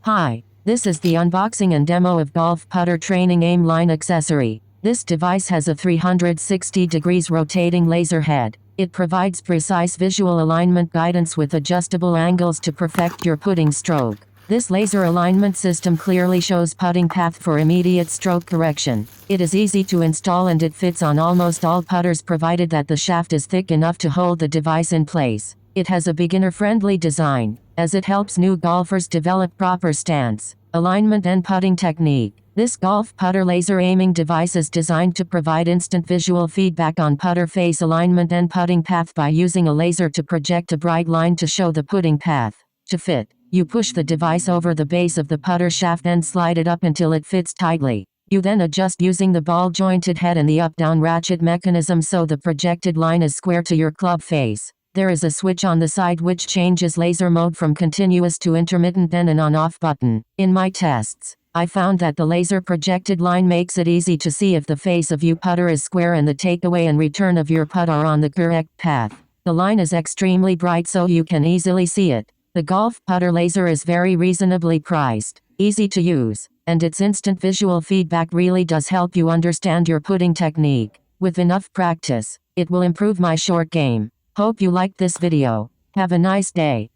Hi, this is the unboxing and demo of Golf Putter Training Aim Line Accessory. This device has a 360 degrees rotating laser head. It provides precise visual alignment guidance with adjustable angles to perfect your putting stroke. This laser alignment system clearly shows putting path for immediate stroke correction. It is easy to install and it fits on almost all putters provided that the shaft is thick enough to hold the device in place. It has a beginner-friendly design, as it helps new golfers develop proper stance, alignment and putting technique. This golf putter laser aiming device is designed to provide instant visual feedback on putter face alignment and putting path by using a laser to project a bright line to show the putting path. To fit, you push the device over the base of the putter shaft and slide it up until it fits tightly. You then adjust using the ball-jointed head and the up-down ratchet mechanism so the projected line is square to your club face. There is a switch on the side which changes laser mode from continuous to intermittent and an on-off button. In my tests, I found that the laser projected line makes it easy to see if the face of your putter is square and the takeaway and return of your putt are on the correct path. The line is extremely bright so you can easily see it. The golf putter laser is very reasonably priced, easy to use, and its instant visual feedback really does help you understand your putting technique. With enough practice, it will improve my short game. Hope you liked this video. Have a nice day.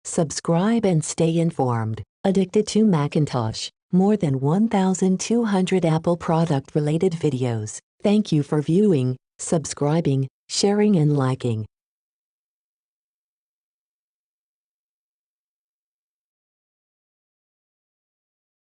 Subscribe and stay informed. Addicted to Macintosh. More than 1,200 Apple product related videos. Thank you for viewing, subscribing, sharing and liking.